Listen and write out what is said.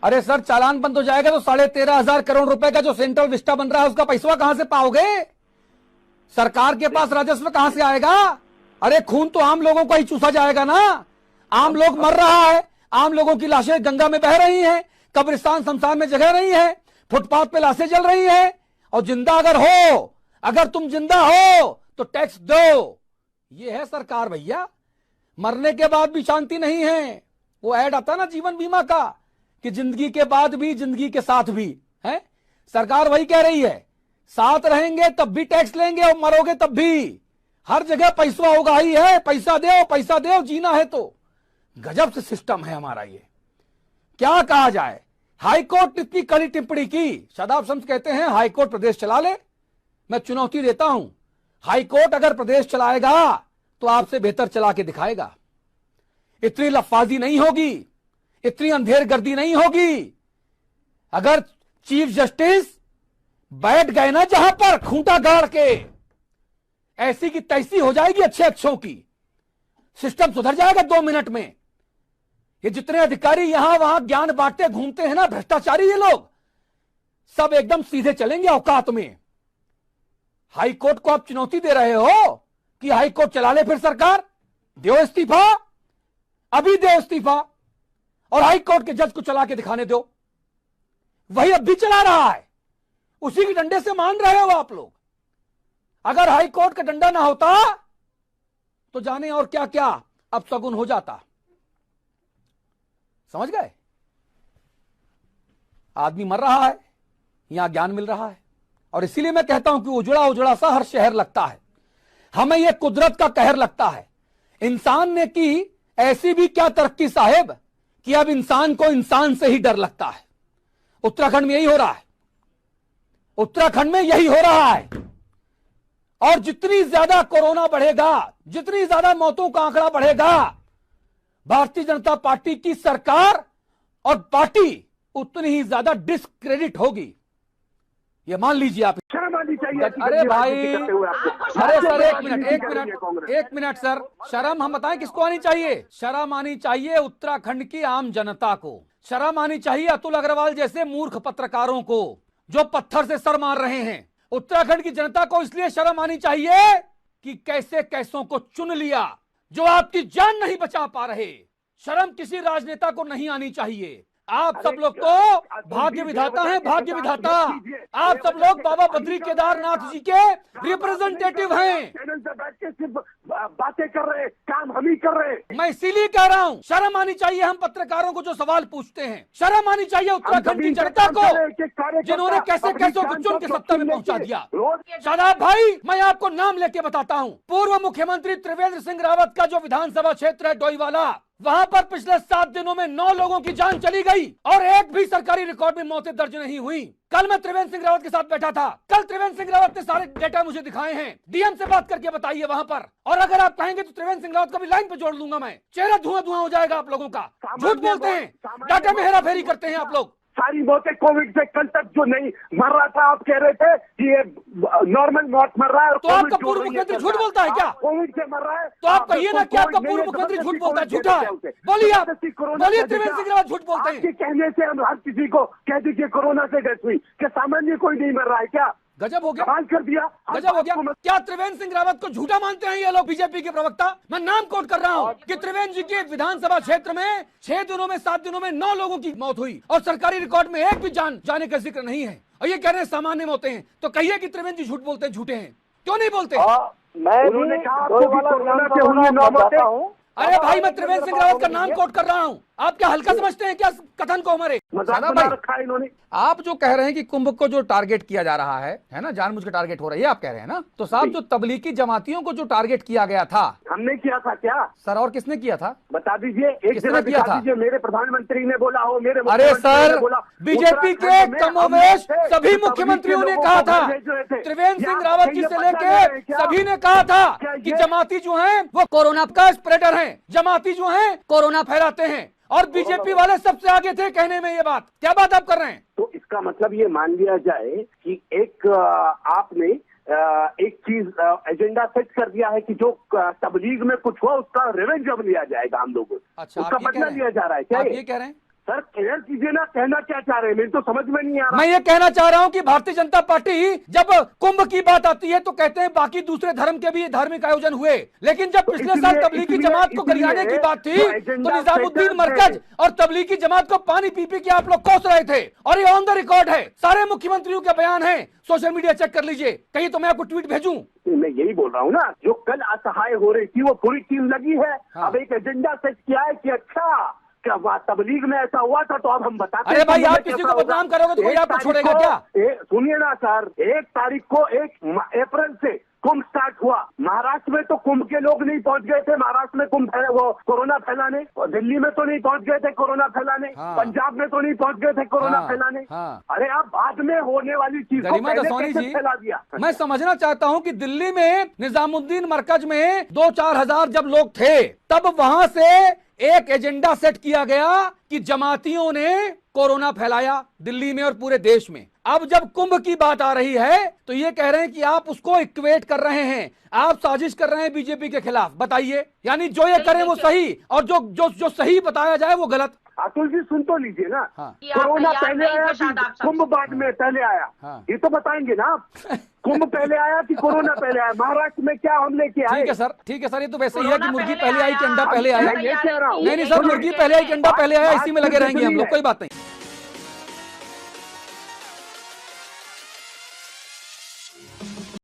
अरे सर, चालान बंद हो जाएगा तो 13,500 करोड़ रुपए का जो सेंट्रल विस्टा बन रहा है उसका पैसा कहां से पाओगे? सरकार के पास राजस्व कहां से आएगा? अरे खून तो आम लोगों का ही चूसा जाएगा ना। आम लोग मर रहा है, आम लोगों की लाशें गंगा में बह रही हैं, कब्रिस्तान शमशान में जगह नहीं है, फुटपाथ पे लाशें जल रही हैं। और जिंदा अगर तुम जिंदा हो तो टैक्स दो। ये है सरकार भैया। मरने के बाद भी शांति नहीं है। वो ऐड आता ना जीवन बीमा का कि जिंदगी के बाद भी, जिंदगी के साथ भी है। सरकार वही कह रही है, साथ रहेंगे तब भी टैक्स लेंगे और मरोगे तब भी। हर जगह पैसा होगा ही है, पैसा दो जीना है तो। गजब से सिस्टम है हमारा ये। क्या कहा जाए? हाईकोर्ट ने इतनी कड़ी टिप्पणी की। शादाब शम्स कहते हैं हाईकोर्ट प्रदेश चला ले। मैं चुनौती देता हूं, हाईकोर्ट अगर प्रदेश चलाएगा तो आपसे बेहतर चला के दिखाएगा। इतनी लफाजी नहीं होगी, इतनी अंधेरगर्दी नहीं होगी। अगर चीफ जस्टिस बैठ गए ना जहां पर खूंटा गाड़ के, ऐसी की तैसी हो जाएगी अच्छों की। सिस्टम सुधर जाएगा 2 मिनट में। ये जितने अधिकारी यहां वहां ज्ञान बांटते घूमते हैं ना, भ्रष्टाचारी ये लोग, सब एकदम सीधे चलेंगे औकात में। हाईकोर्ट को आप चुनौती दे रहे हो कि हाईकोर्ट चला ले, फिर सरकार दो इस्तीफा, अभी दो इस्तीफा और हाईकोर्ट के जज को चला के दिखाने दो। वही अब भी चला रहा है, उसी के डंडे से मान रहे हो आप लोग। अगर हाईकोर्ट का डंडा ना होता तो जाने और क्या क्या अब सगुन हो जाता। समझ गए? आदमी मर रहा है, यहां ज्ञान मिल रहा है। और इसीलिए मैं कहता हूं कि उजड़ा उजड़ा सा हर शहर लगता है। हमें यह कुदरत का कहर लगता है। इंसान ने की ऐसी भी क्या तरक्की साहेब कि अब इंसान को इंसान से ही डर लगता है। उत्तराखंड में यही हो रहा है, उत्तराखंड में यही हो रहा है। और जितनी ज्यादा कोरोना बढ़ेगा, जितनी ज्यादा मौतों का आंकड़ा बढ़ेगा, भारतीय जनता पार्टी की सरकार और पार्टी उतनी ही ज्यादा डिस्क्रेडिट होगी। ये मान लीजिए आप। शर्म आनी चाहिए। अरे भाई, अरे सर एक मिनट सर, शर्म हम बताएं किसको आनी चाहिए? शर्म आनी चाहिए उत्तराखंड की आम जनता को। शर्म आनी चाहिए अतुल अग्रवाल जैसे मूर्ख पत्रकारों को जो पत्थर से सर मार रहे हैं। उत्तराखंड की जनता को इसलिए शर्म आनी चाहिए कि कैसे कैसों को चुन लिया जो आपकी जान नहीं बचा पा रहे। शर्म किसी राजनेता को नहीं आनी चाहिए। आप सब लोग तो भाग्य विधाता हैं, भाग्य विधाता। आप सब लोग बाबा बद्री केदारनाथ जी के रिप्रेजेंटेटिव हैं। चैनल पे बैठ के सिर्फ बातें कर रहे हैं, काम हम ही कर रहे हैं। मैं इसीलिए कह रहा हूं, शर्म आनी चाहिए हम पत्रकारों को जो सवाल पूछते हैं। शर्म आनी चाहिए उत्तराखंड की जनता को जिन्होंने कैसे कैसों को चुन के सत्ता में पहुंचा दिया। शादाब भाई, मैं आपको नाम लेके बताता हूं। पूर्व मुख्यमंत्री त्रिवेंद्र सिंह रावत का जो विधानसभा क्षेत्र है डोईवाला, वहां पर पिछले 7 दिनों में 9 लोगों की जान चली गई और एक भी सरकारी रिकॉर्ड में मौतें दर्ज नहीं हुई। कल मैं त्रिवेंद्र सिंह रावत के साथ बैठा था। कल त्रिवेंद्र सिंह रावत ने सारे डेटा मुझे दिखाए हैं। डीएम से बात करके बताइए वहां पर। और अगर आप कहेंगे तो त्रिवेंद्र सिंह रावत को भी लाइन पे जोड़ लूंगा मैं। चेहरा धुआं धुआं हो जाएगा आप लोगों का। झूठ बोलते हैं, डाटा में हेरा फेरी करते हैं आप लोग। सारी मौतें कोविड से कल तक जो नहीं मर रहा था, आप कह रहे थे कि ये नॉर्मल मौत मर रहा है। तो आपका पूर्व मुख्यमंत्री झूठ बोलता है क्या? कोविड से मर रहा है तो आप कहिए ना कि आपका पूर्व मुख्यमंत्री झूठ बोलता है। झूठा है, बोलिए आप, बोलिए त्रिवेंद्र सिंह रावत झूठ बोलते हैं। कहने से हम हर किसी को कह दीजिए कोरोना से डेथ हुई, क्या सामान्य कोई नहीं मर रहा है क्या? गजब हो गया, सवाल कर दिया, गजब हो गया। क्या त्रिवेंद्र सिंह रावत को झूठा मानते हैं ये लोग बीजेपी के प्रवक्ता? मैं नाम कोट कर रहा हूं कि त्रिवेंद्र जी के विधानसभा क्षेत्र में 6 दिनों में 7 दिनों में 9 लोगों की मौत हुई और सरकारी रिकॉर्ड में एक भी जाने का जिक्र नहीं है। और ये कह रहे हैं सामान्य मौतें हैं। तो कहिए कि त्रिवेंद्र जी झूठ बोलते हैं, झूठे हैं। क्यों नहीं बोलते? मैं उन्होंने कहा कोरोना से हुई 9 मौतें। अरे भाई, मैं त्रिवेंद्र सिंह रावत का नाम कोट कर रहा हूं। आप क्या हल्का समझते हैं क्या कथन को हमारे? इन्होंने आप जो कह रहे हैं कि कुंभ को जो टारगेट किया जा रहा है ना, जानबूझ के टारगेट हो रही है, आप कह रहे हैं ना? तो साहब, जो तबलीगी जमातियों को जो टारगेट किया गया था, हमने किया था क्या सर? और किसने किया था बता दीजिए। एक किसने किया था? मेरे प्रधानमंत्री ने बोला हो, मेरे अरे सर, बीजेपी के कमोवेश सभी मुख्यमंत्रियों ने कहा था, त्रिवेंद्र सिंह रावत जी से लेके सभी ने कहा था कि जमाती जो हैं वो कोरोना का स्प्रेडर हैं, जमाती जो हैं कोरोना फैलाते हैं। और बीजेपी वाले सबसे आगे थे कहने में ये बात। क्या बात आप कर रहे हैं? तो इसका मतलब ये मान लिया जाए कि एक आपने एक चीज एजेंडा सेट कर दिया है कि जो तबलीग में कुछ हुआ उसका रिवेंज अब लिया जाएगा हम लोगों। अच्छा, उसका बदला लिया जा रहा है क्या? आप ये कह रहे हैं? सर क्लियर कीजिए ना, कहना क्या चाह रहे हैं, मेरे तो समझ में नहीं आ रहा। मैं ये कहना चाह रहा हूं कि भारतीय जनता पार्टी जब कुंभ की बात आती है तो कहते हैं बाकी दूसरे धर्म के भी धार्मिक आयोजन हुए, लेकिन जब पिछले साल तबलीगी जमात को गरियाने की बात थी तो निजामुद्दीन मरकज और तबलीगी जमात को पानी पी पी के आप लोग कोस रहे थे, और ये ऑन द रिकॉर्ड है, सारे मुख्यमंत्रियों के बयान है, सोशल मीडिया चेक कर लीजिए, कहीं तो मैं आपको ट्वीट भेजूं। मैं यही बोल रहा हूँ ना, जो कल असहाय हो रही थी वो पूरी टीम लगी है। हाँ। अब एक एजेंडा सेट किया है कि अच्छा क्या तबलीग में ऐसा हुआ था तो अब हम बताते अरे हैं भाई, कि आप कैसा किसी को होगा। बदनाम करोगे तो कोई एक आपको तारीख छोड़ेगा को- क्या? सुनिए ना सर, 1 तारीख को 1 अप्रैल से कुंभ स्टार्ट हुआ। महाराष्ट्र में तो कुंभ के लोग नहीं पहुंच गए थे, महाराष्ट्र में कुंभ वो कोरोना फैलाने, और दिल्ली में तो नहीं पहुंच गए थे कोरोना फैलाने, हाँ। पंजाब में तो नहीं पहुंच गए थे कोरोना हाँ। फैलाने। हाँ। अरे आप बाद में होने वाली चीज को गरिमा पहले दसौनी कैसे जी, फैला दिया। मैं समझना चाहता हूं कि दिल्ली में निजामुद्दीन मरकज में 2-4 हजार जब लोग थे, तब वहां से एक एजेंडा सेट किया गया कि जमातियों ने कोरोना फैलाया दिल्ली में और पूरे देश में। अब जब कुंभ की बात आ रही है तो ये कह रहे हैं कि आप उसको इक्वेट कर रहे हैं, आप साजिश कर रहे हैं बीजेपी के खिलाफ। बताइए, यानी जो ये करें वो सही और जो जो जो सही बताया जाए वो गलत। अतुल जी सुन तो लीजिए ना, हाँ। कोरोना पहले आया कि कुंभ बाद में पहले आया, हाँ। ये तो बताएंगे ना आप। कुंभ पहले आया कि कोरोना पहले आया? महाराष्ट्र में क्या हमले किया ठीक है सर, ठीक है सर, ये तो वैसे ही है कि मुर्गी पहले आई कि अंडा पहले आया। मैं ये कह रहा हूँ। नहीं नहीं सर, मुर्गी पहले आई कि अंडा पहले आया, इसी में लगे रहेंगे हम लोग, कोई बात नहीं।